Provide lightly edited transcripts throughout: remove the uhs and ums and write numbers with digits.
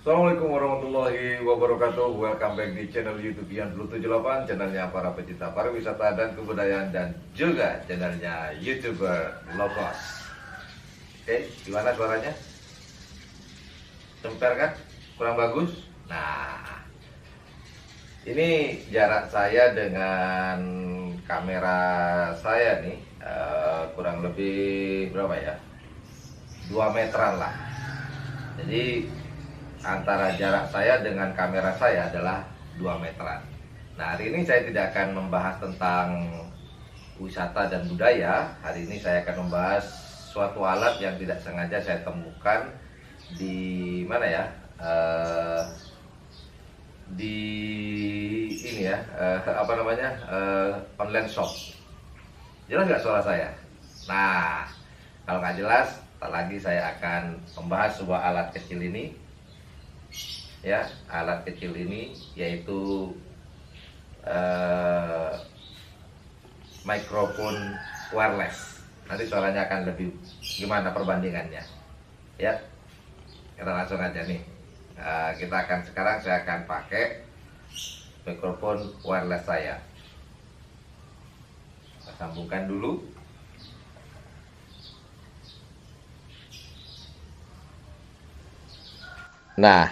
Assalamualaikum warahmatullahi wabarakatuh. Welcome back di channel YouTube Yan Blue 78, channelnya para pecinta pariwisata dan kebudayaan, dan juga channelnya YouTuber low cost. Oke, gimana suaranya? Cemper kan? Kurang bagus? Nah, ini jarak saya dengan kamera saya nih kurang lebih berapa ya? 2 meteran lah. Jadi antara jarak saya dengan kamera saya adalah 2 meteran. Nah, hari ini saya tidak akan membahas tentang wisata dan budaya. Hari ini saya akan membahas suatu alat yang tidak sengaja saya temukan di mana ya? Di ini ya, online shop. Jelas nggak suara saya? Nah, kalau nggak jelas, tak lagi saya akan membahas sebuah alat kecil ini. Ya, alat kecil ini yaitu mikrofon wireless. Nanti suaranya akan lebih gimana perbandingannya, ya. Kita langsung aja nih. Saya akan pakai mikrofon wireless saya. Kita sambungkan dulu. Nah,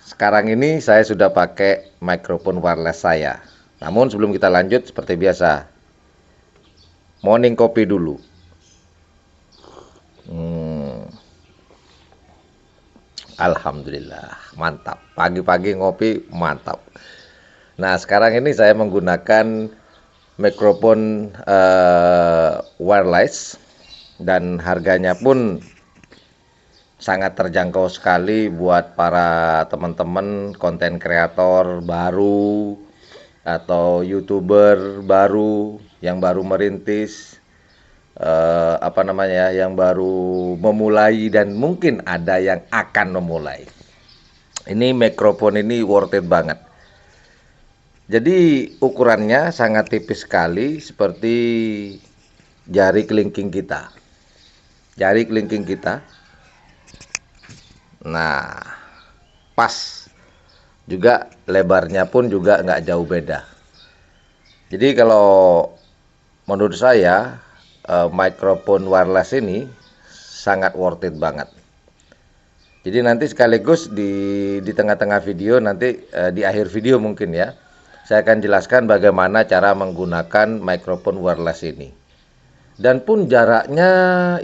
sekarang ini saya sudah pakai mikrofon wireless saya. Namun sebelum kita lanjut, seperti biasa, morning kopi dulu. Alhamdulillah, mantap. Pagi-pagi ngopi, mantap. Nah, sekarang ini saya menggunakan mikrofon wireless, dan harganya pun sangat terjangkau sekali buat para teman-teman konten kreator baru atau YouTuber baru yang baru merintis, yang baru memulai dan mungkin ada yang akan memulai. Ini mikrofon ini worth it banget. Jadi ukurannya sangat tipis sekali, seperti jari kelingking kita. Jari kelingking kita. Nah, pas juga, lebarnya pun juga nggak jauh beda. Jadi kalau menurut saya mikrofon wireless ini sangat worth it banget. Jadi nanti sekaligus di tengah-tengah video, nanti di akhir video mungkin ya, saya akan jelaskan bagaimana cara menggunakan mikrofon wireless ini. Dan pun jaraknya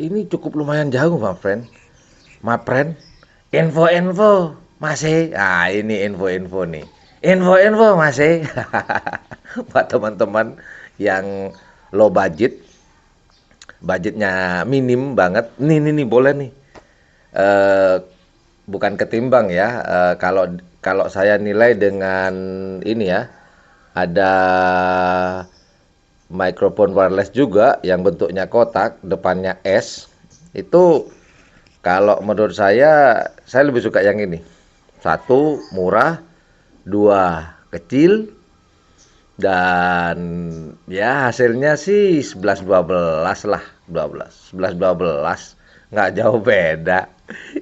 ini cukup lumayan jauh, my friend. Info-info masih, nah ini info-info nih, info-info masih buat teman-teman yang low budget, budgetnya minim banget, nih boleh nih, bukan ketimbang ya, kalau saya nilai dengan ini ya, ada mikrofon wireless juga yang bentuknya kotak, depannya S, itu kalau menurut saya lebih suka yang ini. 1, murah. 2, kecil. Dan ya hasilnya sih 11-12 lah. 11-12. Nggak jauh beda.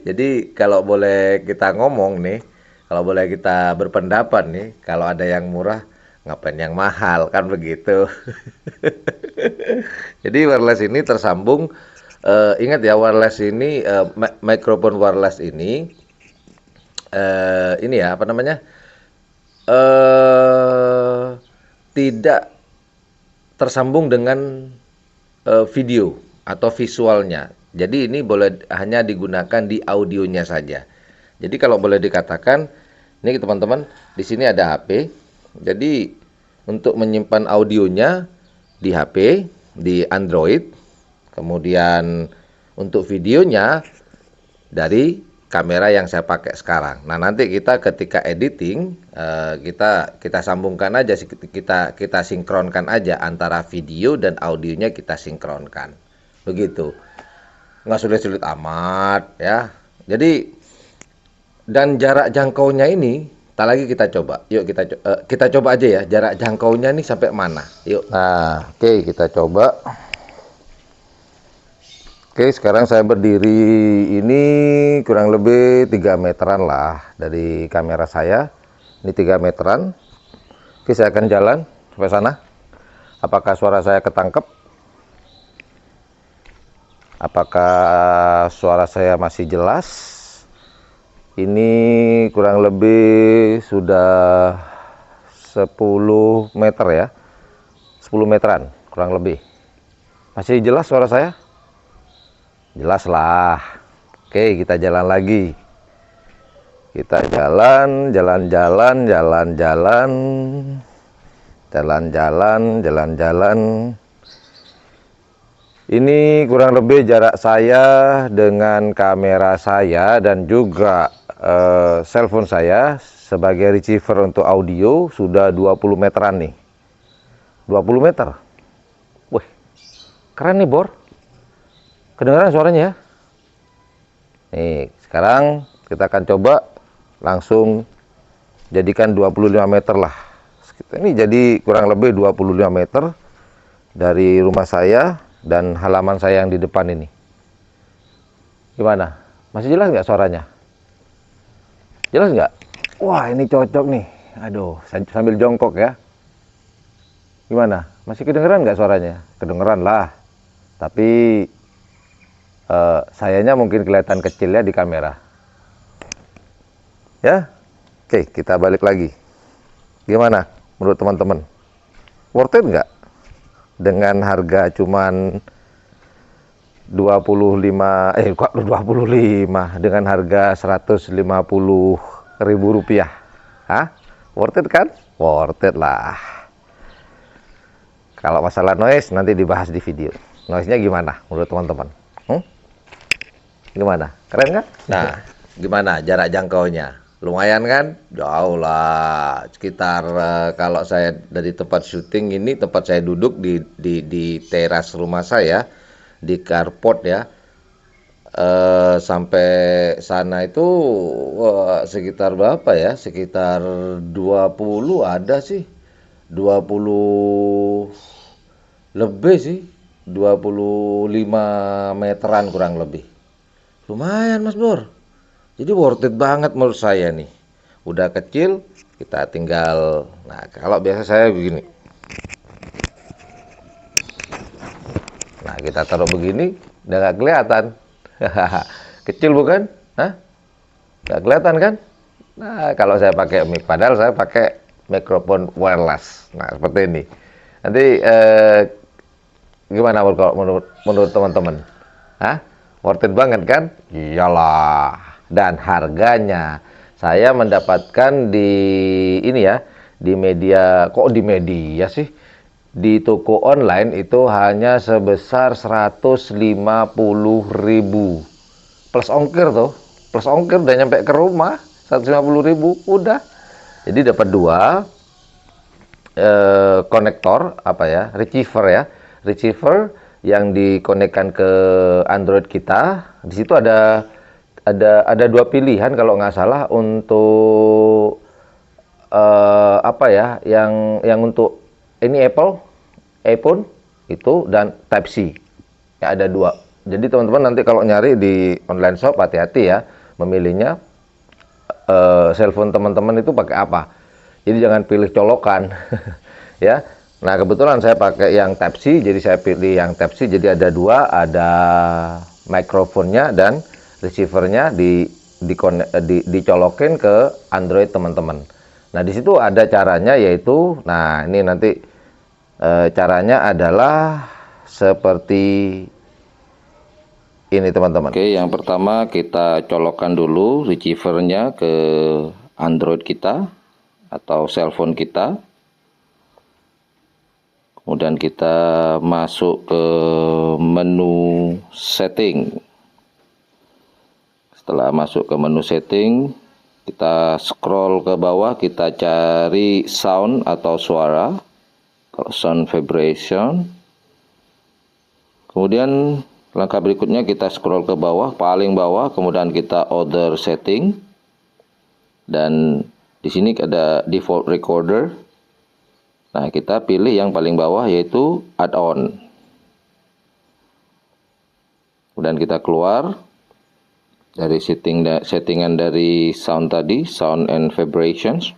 Jadi kalau boleh kita ngomong nih, kalau boleh kita berpendapat nih, kalau ada yang murah, ngapain yang mahal, kan begitu. Jadi wireless ini tersambung. Ingat ya, wireless ini, mikrofon wireless ini ya tidak tersambung dengan video atau visualnya. Jadi ini boleh hanya digunakan di audionya saja. Jadi kalau boleh dikatakan, ini teman-teman, di sini ada HP. Jadi untuk menyimpan audionya di HP, di Android. Kemudian untuk videonya dari kamera yang saya pakai sekarang. Nah, nanti kita ketika editing, kita sambungkan aja, kita sinkronkan aja antara video dan audionya, kita sinkronkan. Begitu. Nggak sulit-sulit amat ya. Jadi, dan jarak jangkaunya ini, tak lagi kita coba. Yuk kita coba aja ya, jarak jangkaunya nih sampai mana. Yuk. Nah, oke, kita coba. Oke, sekarang saya berdiri ini kurang lebih 3 meteran lah dari kamera saya. Ini 3 meteran. Oke, saya akan jalan sampai sana. Apakah suara saya ketangkep? Apakah suara saya masih jelas? Ini kurang lebih sudah 10 meter ya. 10 meteran kurang lebih. Masih jelas suara saya? Jelas lah. Oke, kita jalan lagi. Kita jalan, jalan-jalan, jalan-jalan, jalan-jalan, jalan-jalan. Ini kurang lebih jarak saya dengan kamera saya dan juga cellphone saya sebagai receiver untuk audio sudah 20 meteran nih. 20 meter. Wih, keren nih, Bor. Kedengaran suaranya ya? Nih, sekarang kita akan coba langsung jadikan 25 meter lah. Ini jadi kurang lebih 25 meter dari rumah saya dan halaman saya yang di depan ini. Gimana? Masih jelas nggak suaranya? Jelas nggak? Wah, ini cocok nih. Aduh, sambil jongkok ya. Gimana? Masih kedengeran nggak suaranya? Kedengeran lah. Tapi sayanya mungkin kelihatan kecil ya di kamera. Ya, oke, kita balik lagi. Gimana menurut teman-teman? Worth it nggak? Dengan harga cuman 25, dengan harga 150.000 rupiah. Hah? Worth it kan? Worth it lah. Kalau masalah noise nanti dibahas di video. Noise-nya gimana menurut teman-teman? Gimana? Keren kan? Nah, gimana jarak jangkaunya? Lumayan kan? Jauh lah. Sekitar kalau saya dari tempat syuting ini, tempat saya duduk di teras rumah saya, di carport ya. Sampai sana itu sekitar berapa ya? Sekitar 20 ada sih. 20 lebih sih. 25 meteran kurang lebih. Lumayan Mas Bor. Jadi worth it banget menurut saya nih. Udah kecil, kita tinggal. Nah, kalau biasa saya begini. Nah, kita taruh begini, udah nggak kelihatan. Kecil bukan? Hah? Nggak kelihatan kan? Nah, kalau saya pakai mic, padahal saya pakai mikrofon wireless. Nah, seperti ini. Nanti gimana menurut teman-teman? Hah? Worth it banget kan? Iyalah. Dan harganya saya mendapatkan di ini ya, di media, kok di media sih? Di toko online itu hanya sebesar 150.000 plus ongkir tuh. Plus ongkir udah nyampe ke rumah 150.000 udah. Jadi dapat dua konektor apa ya, receiver yang dikonekkan ke Android kita. Di situ ada dua pilihan kalau nggak salah untuk apa ya, yang untuk ini iPhone itu dan Type C ya, ada dua. Jadi teman-teman nanti kalau nyari di online shop hati-hati ya memilihnya. Cellphone teman-teman itu pakai apa, jadi jangan pilih colokan. Ya. Nah, kebetulan saya pakai yang Type C, jadi saya pilih yang Type C. Jadi ada dua, ada mikrofonnya dan receivernya dicolokin ke Android teman-teman. Nah, di situ ada caranya, yaitu, nah ini nanti caranya adalah seperti ini teman-teman. Oke, yang pertama kita colokkan dulu receivernya ke Android kita atau cellphone kita. Kemudian kita masuk ke menu setting. Setelah masuk ke menu setting, kita scroll ke bawah, kita cari sound atau suara. Kalau sound vibration. Kemudian langkah berikutnya kita scroll ke bawah, paling bawah, kemudian kita other setting. Dan di sini ada default recorder. Nah, kita pilih yang paling bawah yaitu add-on. Kemudian kita keluar dari settingan dari sound tadi, sound and vibrations.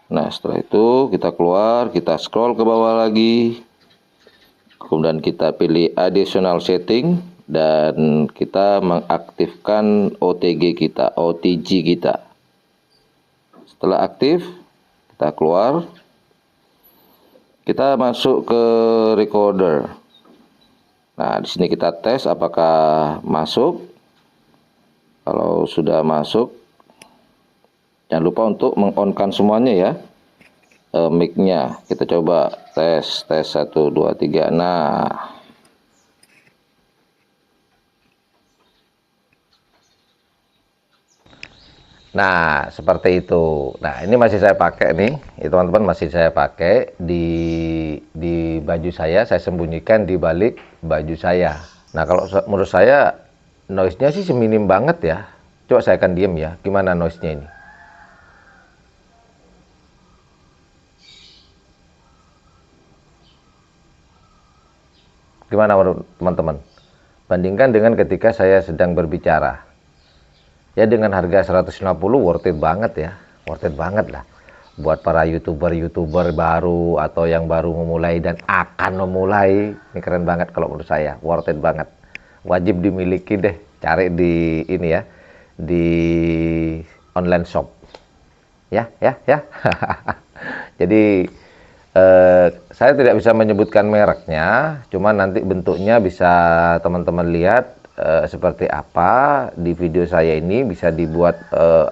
Nah, setelah itu kita keluar, kita scroll ke bawah lagi. Kemudian kita pilih additional setting dan kita mengaktifkan OTG kita, OTG kita. Setelah aktif, kita keluar. Kita masuk ke recorder. Nah, di sini kita tes apakah masuk. Kalau sudah masuk, jangan lupa untuk meng-on-kan semuanya ya. Mic-nya kita coba tes 1 2 3. Nah, seperti itu. Nah, ini masih saya pakai nih, teman-teman, masih saya pakai di baju saya sembunyikan di balik baju saya. Nah, kalau menurut saya noise-nya sih seminim banget ya. Coba saya akan diem ya, gimana noise-nya ini? Gimana menurut teman-teman? Bandingkan dengan ketika saya sedang berbicara. Ya dengan harga 150 worth it banget ya. Worth it banget lah. Buat para YouTuber baru atau yang baru memulai dan akan memulai. Ini keren banget kalau menurut saya. Worth it banget. Wajib dimiliki deh. Cari di ini ya. Di online shop. Ya. Jadi saya tidak bisa menyebutkan mereknya, cuman nanti bentuknya bisa teman-teman lihat seperti apa di video saya ini, bisa dibuat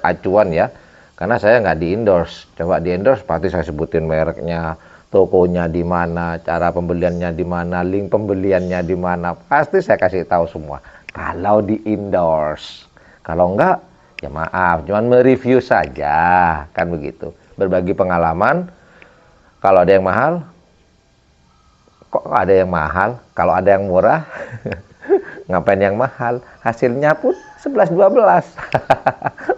acuan ya, karena saya nggak di endorse. Coba di endorse pasti saya sebutin mereknya, tokonya di mana, cara pembeliannya di mana, link pembeliannya di mana, pasti saya kasih tahu semua. Kalau di endorse, kalau enggak ya maaf, cuman mereview saja, kan begitu, berbagi pengalaman. Kalau ada yang mahal, kok ada yang mahal? Kalau ada yang murah, ngapain yang mahal? Hasilnya pun 11-12.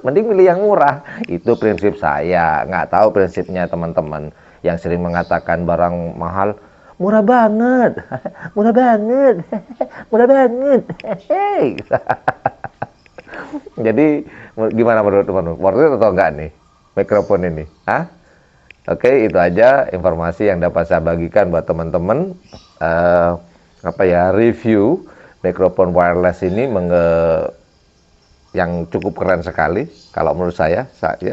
Mending pilih yang murah. Itu prinsip saya. Nggak tahu prinsipnya teman-teman yang sering mengatakan barang mahal, murah banget, murah banget, murah banget. Jadi gimana menurut teman-teman? Worth it atau enggak nih mikrofon ini? Hah? Oke, itu aja informasi yang dapat saya bagikan buat teman-teman. Review mikrofon wireless ini yang cukup keren sekali. Kalau menurut saya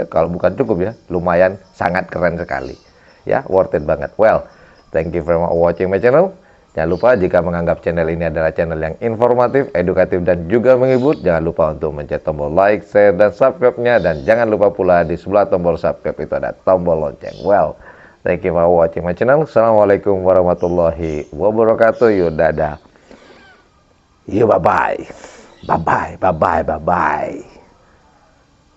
kalau bukan cukup ya, lumayan sangat keren sekali. Ya, worth it banget. Well, thank you very much for watching my channel. Jangan lupa jika menganggap channel ini adalah channel yang informatif, edukatif, dan juga menghibur, jangan lupa untuk mencet tombol like, share, dan subscribe-nya. Dan jangan lupa pula di sebelah tombol subscribe itu ada tombol lonceng. Well, thank you for watching my channel. Assalamualaikum warahmatullahi wabarakatuh. Yuk, dadah. Yuk, bye-bye. Bye-bye, bye-bye, bye-bye.